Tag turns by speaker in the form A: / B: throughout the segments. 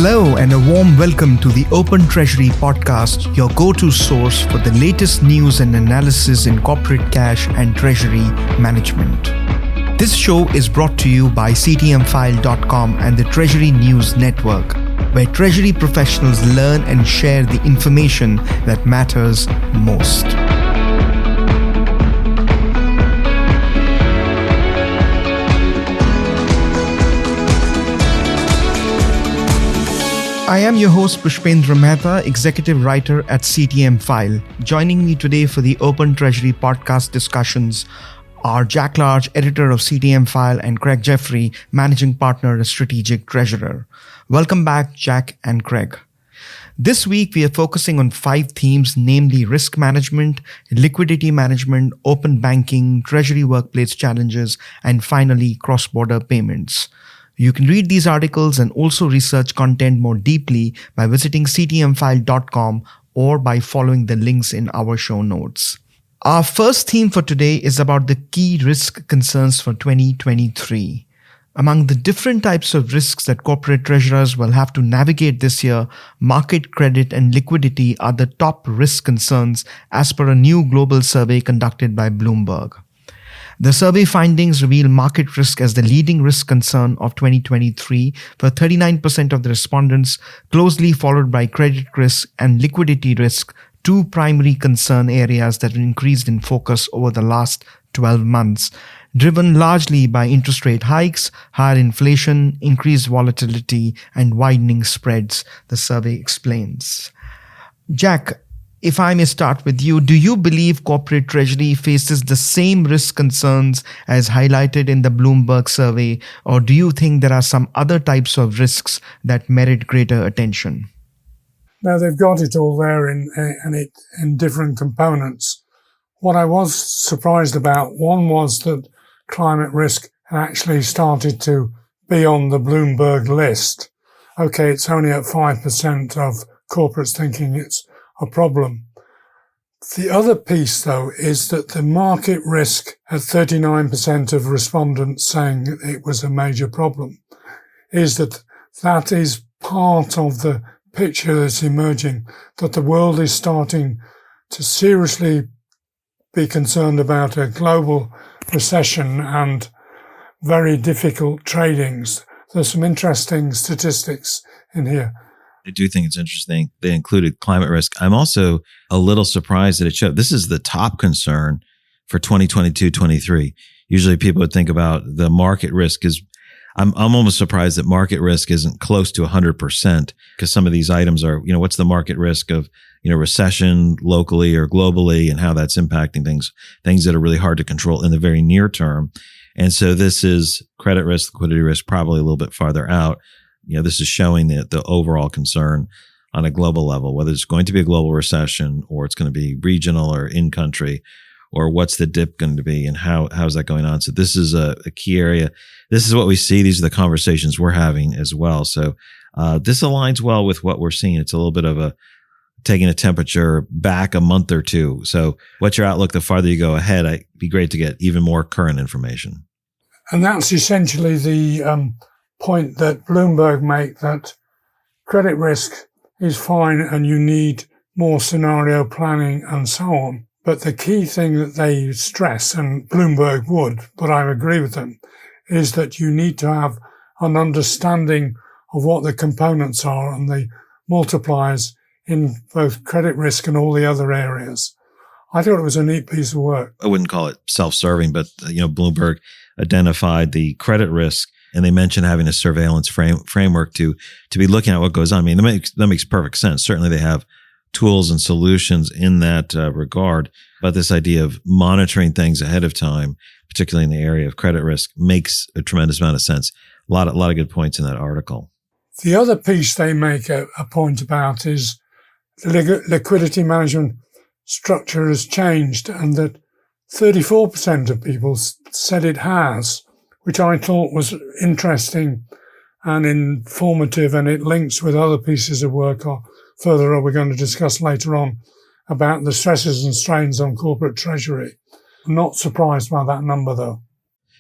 A: Hello and a warm welcome to the Open Treasury podcast, your go-to source for the latest news and analysis in corporate cash and treasury management. This show is brought to you by CTMfile.com and the Treasury News Network, where treasury professionals learn and share the information that matters most. I am your host Pushpendra Mehta, executive writer at CTMfile. Joining me today for the Open Treasury podcast discussions are Jack Large, editor of CTMfile, and Craig Jeffery, managing partner and strategic treasurer. Welcome back, Jack and Craig. This week, we are focusing on 5 themes, namely risk management, liquidity management, open banking, treasury workplace challenges, and finally, cross-border payments. You can read these articles and also research content more deeply by visiting ctmfile.com or by following the links in our show notes. Our first theme for today is about the key risk concerns for 2023. Among the different types of risks that corporate treasurers will have to navigate this year, market credit and liquidity are the top risk concerns as per a new global survey conducted by Bloomberg. The survey findings reveal market risk as the leading risk concern of 2023 for 39% of the respondents, closely followed by credit risk and liquidity risk, two primary concern areas that have increased in focus over the last 12 months, driven largely by interest rate hikes, higher inflation, increased volatility, and widening spreads, the survey explains. Jack, if I may start with you, do you believe corporate treasury faces the same risk concerns as highlighted in the Bloomberg survey, or do you think there are some other types of risks that merit greater attention?
B: No, they've got it all there in different components. What I was surprised about, one was that climate risk had actually started to be on the Bloomberg list. Okay, it's only at 5% of corporates thinking it's a problem. The other piece, though, is that the market risk had 39% of respondents saying it was a major problem, is that is part of the picture that's emerging, that the world is starting to seriously be concerned about a global recession and very difficult tradings. There's some interesting statistics in here.
C: I do think it's interesting they included climate risk. I'm also a little surprised that it showed. This is the top concern for 2022-23. Usually people would think about the market risk I'm almost surprised that market risk isn't close to 100% because some of these items are, what's the market risk of, recession locally or globally and how that's impacting things that are really hard to control in the very near term. And so this is credit risk, liquidity risk, probably a little bit farther out. This is showing the overall concern on a global level, whether it's going to be a global recession or it's going to be regional or in country, or what's the dip going to be and how's that going on. So this is a key area. This is what we see. These are the conversations we're having as well. So this aligns well with what we're seeing. It's a little bit of taking a temperature back a month or two. So what's your outlook the farther you go ahead? It'd be great to get even more current information.
B: And that's essentially the point that Bloomberg make, that credit risk is fine and you need more scenario planning and so on. But the key thing that they stress, and Bloomberg would, but I agree with them, is that you need to have an understanding of what the components are and the multipliers in both credit risk and all the other areas. I thought it was a neat piece of work.
C: I wouldn't call it self-serving, but Bloomberg identified the credit risk. And they mentioned having a surveillance framework to be looking at what goes on. I mean, that makes perfect sense. Certainly they have tools and solutions in that regard. But this idea of monitoring things ahead of time, particularly in the area of credit risk, makes a tremendous amount of sense. A lot of good points in that article.
B: The other piece they make a point about is the liquidity management structure has changed, and that 34% of people said it has, which I thought was interesting and informative, and it links with other pieces of work further on we're going to discuss later on about the stresses and strains on corporate treasury. I'm not surprised by that number, though.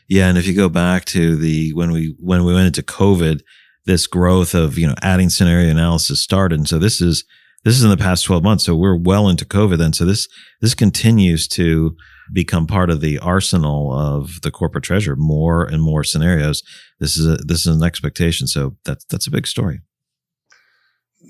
C: Yeah, and if you go back to when we went into COVID, this growth of, adding scenario analysis started. And so this is in the past 12 months. So we're well into COVID then. So this continues to become part of the arsenal of the corporate treasurer, more and more scenarios. This is an expectation. So that's a big story.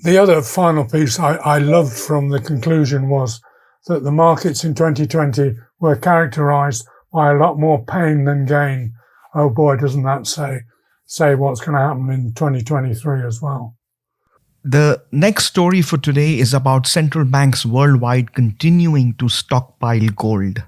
B: The other final piece I loved from the conclusion was that the markets in 2020 were characterized by a lot more pain than gain. Oh boy, doesn't that say what's going to happen in 2023 as well.
A: The next story for today is about central banks worldwide continuing to stockpile gold.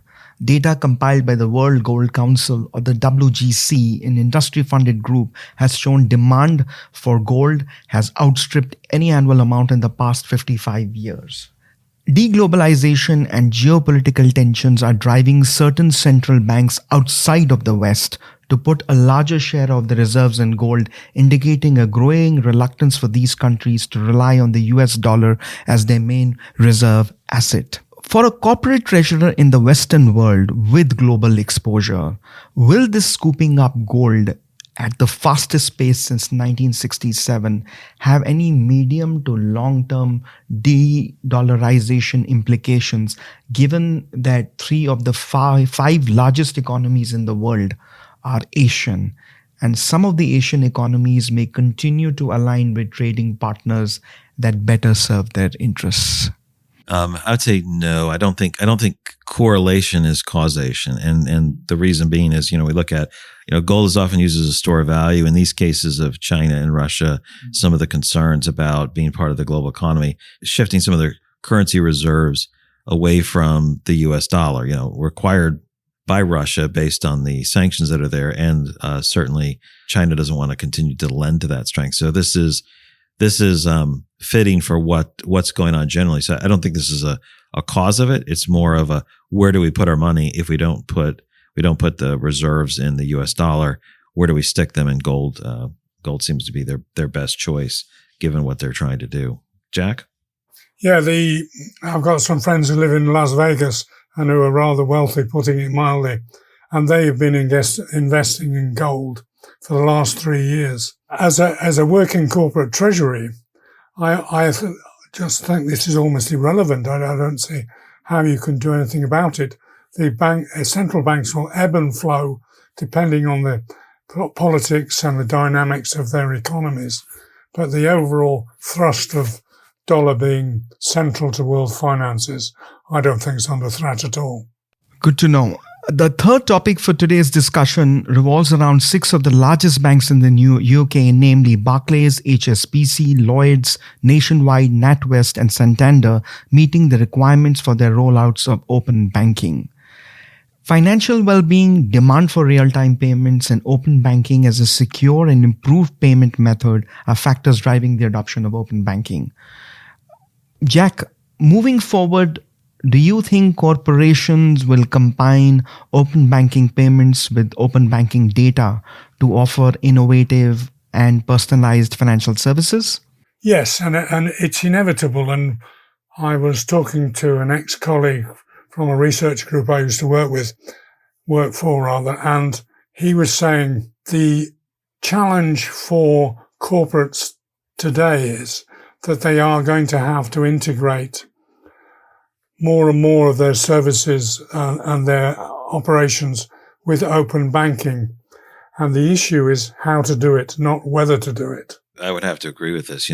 A: Data compiled by the World Gold Council, or the WGC, an industry-funded group, has shown demand for gold has outstripped any annual amount in the past 55 years. Deglobalization and geopolitical tensions are driving certain central banks outside of the West to put a larger share of the reserves in gold, indicating a growing reluctance for these countries to rely on the US dollar as their main reserve asset. For a corporate treasurer in the Western world with global exposure, will this scooping up gold at the fastest pace since 1967 have any medium to long-term de-dollarization implications, given that 3 of the five largest economies in the world are Asian, and some of the Asian economies may continue to align with trading partners that better serve their interests?
C: I'd say no. I don't think correlation is causation, and the reason being is, we look at, gold is often used as a store of value. In these cases of China and Russia, some of the concerns about being part of the global economy, shifting some of their currency reserves away from the U.S. dollar, required by Russia based on the sanctions that are there, and certainly China doesn't want to continue to lend to that strength. So this is fitting for what's going on generally. So I don't think this is a cause of it. It's more of a, where do we put our money if we don't put the reserves in the US dollar? Where do we stick them in gold? Gold seems to be their best choice given what they're trying to do. Jack?
B: Yeah, I've got some friends who live in Las Vegas and who are rather wealthy, putting it mildly, and they've been investing in gold for the last 3 years. As a working corporate treasury, I just think this is almost irrelevant. I don't see how you can do anything about it. Central banks will ebb and flow depending on the politics and the dynamics of their economies. But the overall thrust of dollar being central to world finances, I don't think it's under threat at all.
A: Good to know. The third topic for today's discussion revolves around 6 of the largest banks in the UK, namely Barclays, HSBC, Lloyds, Nationwide, NatWest, and Santander, meeting the requirements for their rollouts of open banking. Financial well-being, demand for real-time payments, and open banking as a secure and improved payment method are factors driving the adoption of open banking. Jack, moving forward, do you think corporations will combine open banking payments with open banking data to offer innovative and personalized financial services?
B: Yes, and it's inevitable. And I was talking to an ex-colleague from a research group I used to work for, and he was saying the challenge for corporates today is that they are going to have to integrate more and more of their services and their operations with open banking. And the issue is how to do it, not whether to do it.
C: I would have to agree with this.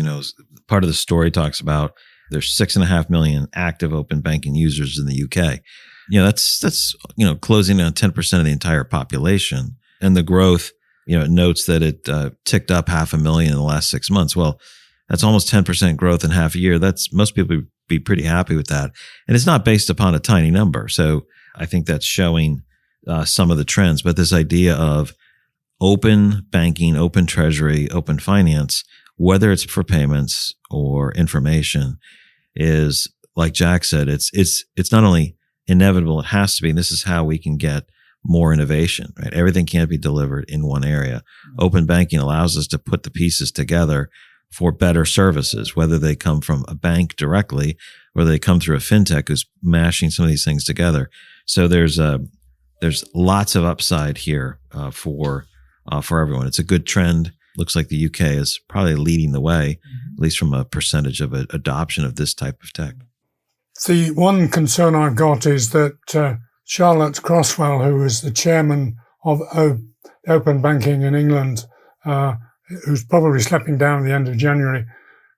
C: Part of the story talks about there's 6.5 million active open banking users in the UK. That's closing on 10% of the entire population. And the growth, it notes that it ticked up 500,000 in the last 6 months. Well, that's almost 10% growth in half a year. Most people would be pretty happy with that. And it's not based upon a tiny number. So I think that's showing some of the trends. But this idea of open banking, open treasury, open finance, whether it's for payments or information, is, like Jack said, it's not only inevitable, it has to be. And this is how we can get more innovation, right? Everything can't be delivered in one area. Open banking allows us to put the pieces together for better services, whether they come from a bank directly or they come through a fintech who's mashing some of these things together. So there's lots of upside here for everyone. It's a good trend. looks like the UK is probably leading the way, at least from a percentage of adoption of this type of tech.
B: The one concern I've got is that Charlotte Croswell, who is the chairman of open banking in England, who's probably stepping down at the end of January,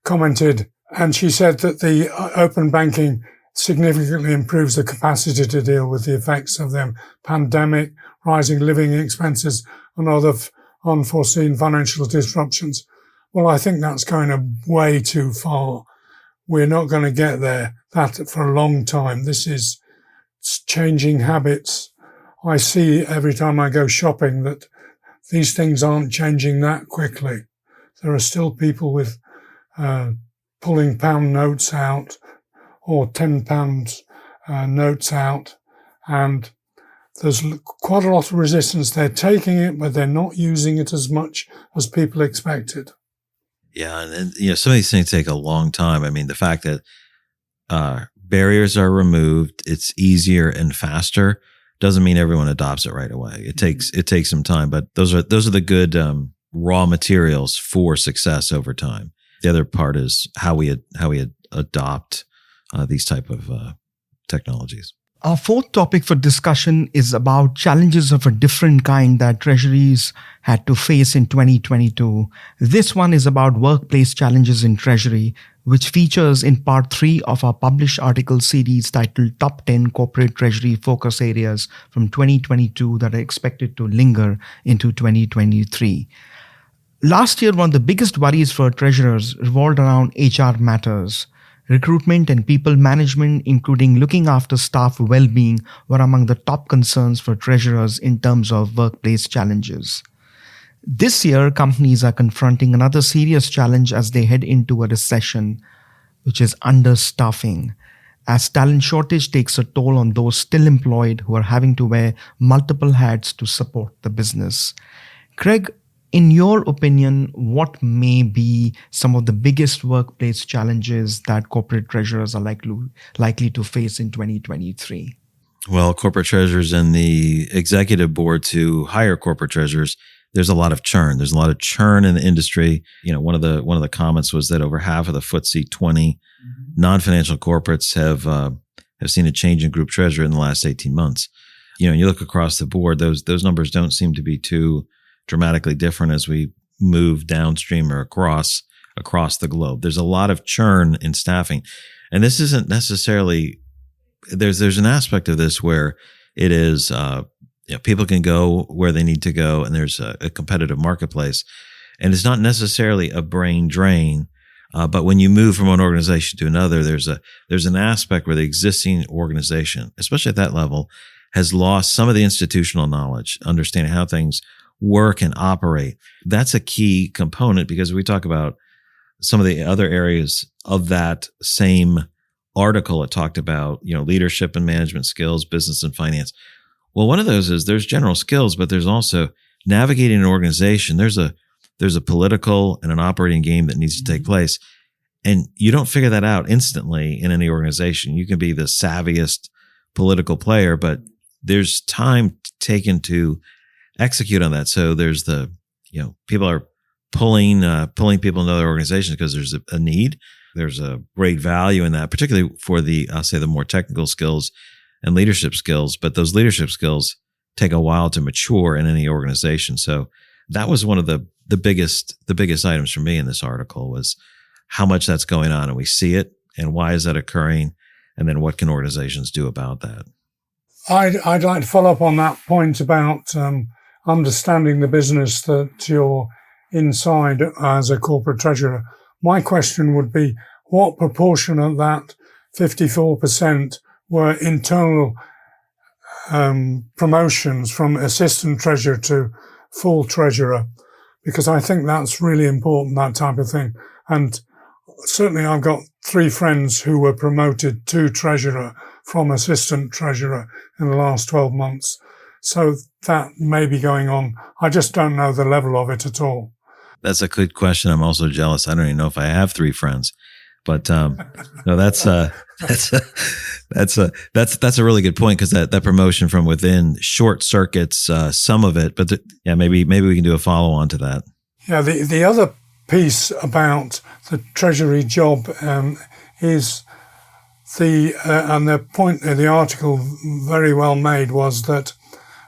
B: commented, and she said that the open banking significantly improves the capacity to deal with the effects of the pandemic, rising living expenses, and other unforeseen financial disruptions. Well, I think that's going way too far. We're not going to get that for a long time. This is changing habits. I see every time I go shopping that these things aren't changing that quickly. There are still people with pulling pound notes out or £10 notes out, and there's quite a lot of resistance. They're taking it, but they're not using it as much as people expected.
C: Yeah, and some of these things take a long time. I mean, the fact that barriers are removed, it's easier and faster, doesn't mean everyone adopts it right away. It takes some time, but those are the good raw materials for success over time. The other part is how we adopt these type of technologies.
A: Our fourth topic for discussion is about challenges of a different kind that treasuries had to face in 2022. This one is about workplace challenges in Treasury, which features in part 3 of our published article series titled Top 10 Corporate Treasury Focus Areas from 2022 that are expected to linger into 2023. Last year, one of the biggest worries for treasurers revolved around HR matters. Recruitment and people management, including looking after staff well-being, were among the top concerns for treasurers in terms of workplace challenges. This year, companies are confronting another serious challenge as they head into a recession, which is understaffing, as talent shortage takes a toll on those still employed who are having to wear multiple hats to support the business. Craig, in your opinion, what may be some of the biggest workplace challenges that corporate treasurers are likely to face in 2023?
C: Well, corporate treasurers and the executive board to hire corporate treasurers, there's a lot of churn. There's a lot of churn in the industry. One of the comments was that over half of the FTSE 20 non-financial corporates have seen a change in group treasurer in the last 18 months. You look across the board; those numbers don't seem to be too dramatically different as we move downstream or across the globe. There's a lot of churn in staffing. And this isn't necessarily, there's an aspect of this where it is, people can go where they need to go, and there's a competitive marketplace. And it's not necessarily a brain drain, but when you move from one organization to another, there's an aspect where the existing organization, especially at that level, has lost some of the institutional knowledge, understanding how things work and operate. That's a key component, because we talk about some of the other areas of that same article. It talked about, leadership and management skills, business and finance. Well, one of those is there's general skills, but there's also navigating an organization. There's a political and an operating game that needs to take place. And you don't figure that out instantly in any organization. You can be the savviest political player, but there's time taken to execute on that. So there's people are pulling people into other organizations because there's a need. There's a great value in that, particularly for the more technical skills and leadership skills. But those leadership skills take a while to mature in any organization. So that was one of the biggest items for me in this article, was how much that's going on, and we see it, and why is that occurring, and then what can organizations do about that?
B: I'd like to follow up on that point about understanding the business that you're inside as a corporate treasurer. My question would be, what proportion of that 54% were internal promotions from assistant treasurer to full treasurer? Because I think that's really important, that type of thing. And certainly I've got 3 friends who were promoted to treasurer from assistant treasurer in the last 12 months. So that may be going on. I just don't know the level of it at all.
C: That's a good question. I'm also jealous. I don't even know if I have 3 friends, but no, that's a really good point, because that promotion from within short circuits some of it. But maybe we can do a follow on to that.
B: Yeah, the other piece about the Treasury job is and the point in the article very well made was that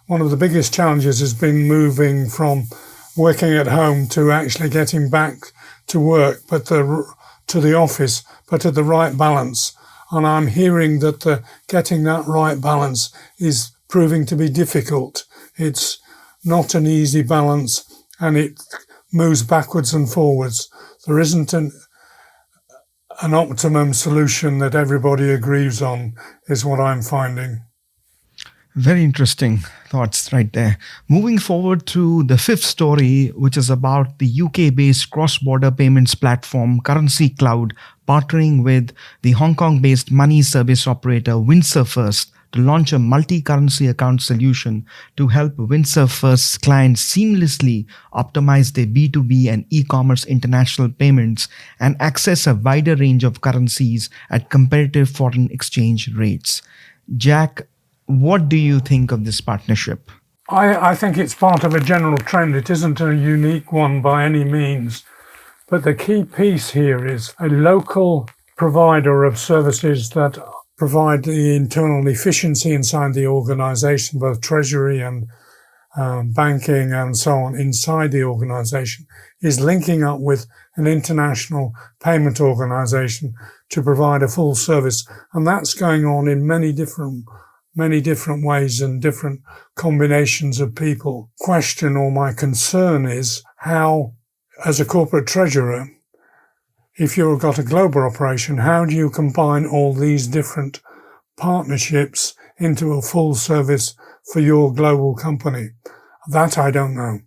B: one of the biggest challenges has been moving from working at home to actually getting back to work, to the office, but at the right balance. And I'm hearing that getting that right balance is proving to be difficult. It's not an easy balance, and it moves backwards and forwards. There isn't an optimum solution that everybody agrees on, is what I'm finding.
A: Very interesting thoughts right there. Moving forward to the fifth story, which is about the UK-based cross-border payments platform Currencycloud partnering with the Hong Kong-based money service operator Windsor First to launch a multi-currency account solution to help Windsor First's clients seamlessly optimize their B2B and e-commerce international payments and access a wider range of currencies at competitive foreign exchange rates. Jack, what do you think of this partnership?
B: I think it's part of a general trend. It isn't a unique one by any means. But the key piece here is a local provider of services that provide the internal efficiency inside the organization, both treasury and banking and so on inside the organization, is linking up with an international payment organization to provide a full service. And that's going on in many different ways and different combinations of people. Question or my concern is how, as a corporate treasurer, if you've got a global operation, how do you combine all these different partnerships into a full service for your global company? That I don't know.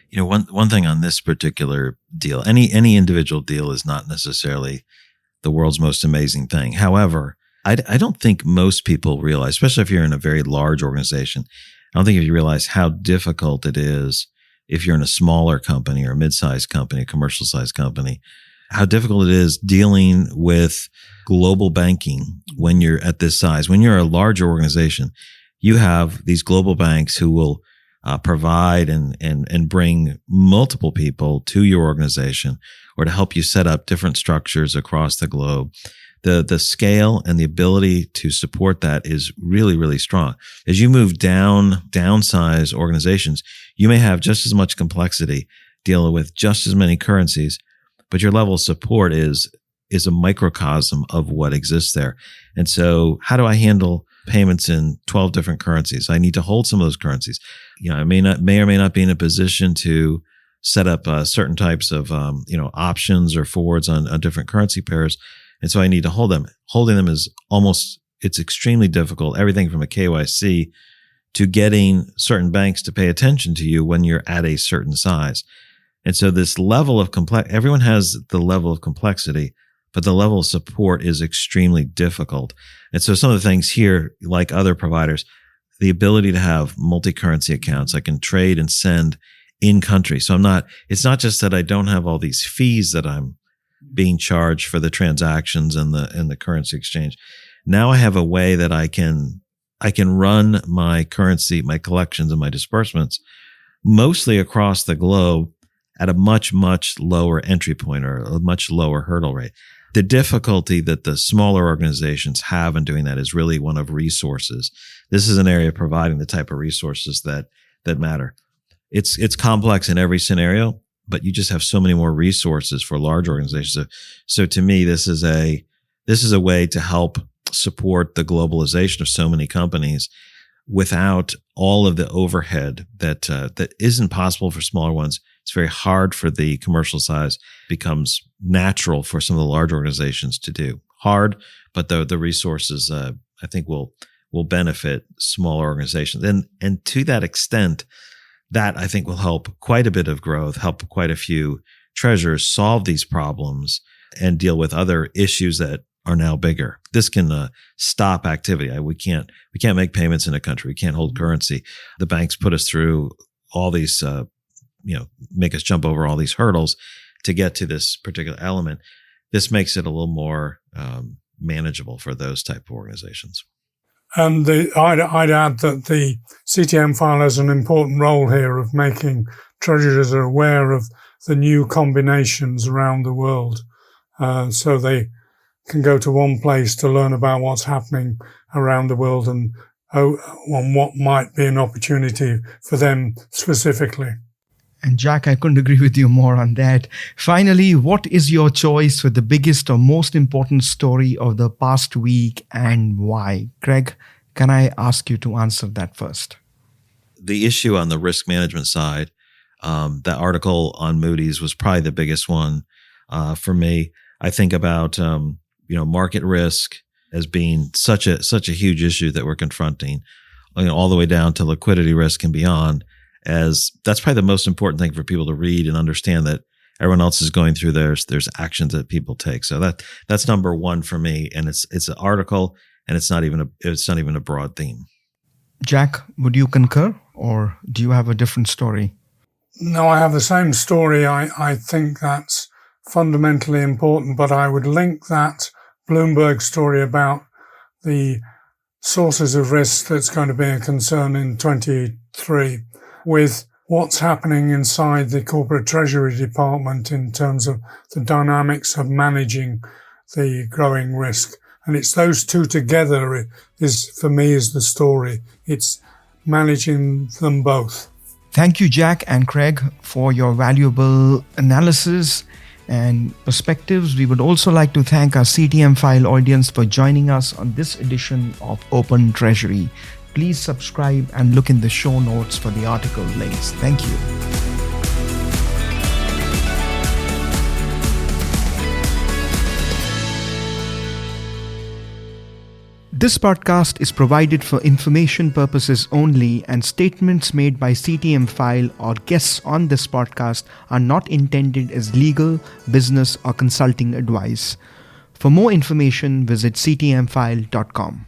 C: You know, one thing on this particular deal, any individual deal is not necessarily the world's most amazing thing. However, I don't think most people realize, especially if you're in a very large organization, I don't think if you realize how difficult it is if you're in a smaller company or a mid-sized company, a commercial-sized company, how difficult it is dealing with global banking when you're at this size. When you're a larger organization, you have these global banks who will provide and bring multiple people to your organization or to help you set up different structures across the globe. The scale and the ability to support that is really, really strong. As you move downsize organizations, you may have just as much complexity dealing with just as many currencies, but your level of support is a microcosm of what exists there. And so how do I handle payments in 12 different currencies? I need to hold some of those currencies. You know, I may or may not be in a position to set up certain types of options or forwards on different currency pairs. And so I need to hold them. Holding them it's extremely difficult. Everything from a KYC to getting certain banks to pay attention to you when you're at a certain size. And so this level of everyone has the level of complexity, but the level of support is extremely difficult. And so some of the things here, like other providers, the ability to have multi-currency accounts, I can trade and send in country. So it's not just that I don't have all these fees that I'm being charged for the transactions and the currency exchange. Now I have a way that I can run my currency, my collections and my disbursements mostly across the globe at a much, much lower entry point or a much lower hurdle rate. The difficulty that the smaller organizations have in doing that is really one of resources. This is an area of providing the type of resources that matter. It's complex in every scenario, but you just have so many more resources for large organizations. So to me, this is a way to help support the globalization of so many companies without all of the overhead that isn't possible for smaller ones. It's very hard for the commercial size. It becomes natural for some of the large organizations to do. Hard, but the resources I think will benefit smaller organizations. And to that extent, that I think will help quite a bit of growth, help quite a few treasurers solve these problems and deal with other issues that are now bigger. This can stop activity. We can't make payments in a country. We can't hold currency. The banks put us through all these, make us jump over all these hurdles to get to this particular element. This makes it a little more manageable for those type of organizations.
B: And I'd add that the CTMfile has an important role here of making treasurers are aware of the new combinations around the world. So they can go to one place to learn about what's happening around the world and on what might be an opportunity for them specifically.
A: And Jack, I couldn't agree with you more on that. Finally, what is your choice for the biggest or most important story of the past week and why? Craig, can I ask you to answer that first?
C: The issue on the risk management side, that article on Moody's was probably the biggest one for me. I think about market risk as being such a huge issue that we're confronting, all the way down to liquidity risk and beyond. As that's probably the most important thing for people to read and understand that everyone else is going through there's actions that people take. So that's number one for me, and it's an article, and it's not even a broad theme.
A: Jack, would you concur, or do you have a different story?
B: No, I have the same story. I think that's fundamentally important, but I would link that Bloomberg story about the sources of risk that's going to be a concern in 23 with what's happening inside the corporate treasury department in terms of the dynamics of managing the growing risk. And it's those two together for me is the story. It's managing them both.
A: Thank you, Jack and Craig, for your valuable analysis and perspectives. We would also like to thank our CTMfile audience for joining us on this edition of Open Treasury. Please subscribe and look in the show notes for the article links. Thank you. This podcast is provided for information purposes only, and statements made by CTMfile or guests on this podcast are not intended as legal, business, or consulting advice. For more information, visit ctmfile.com.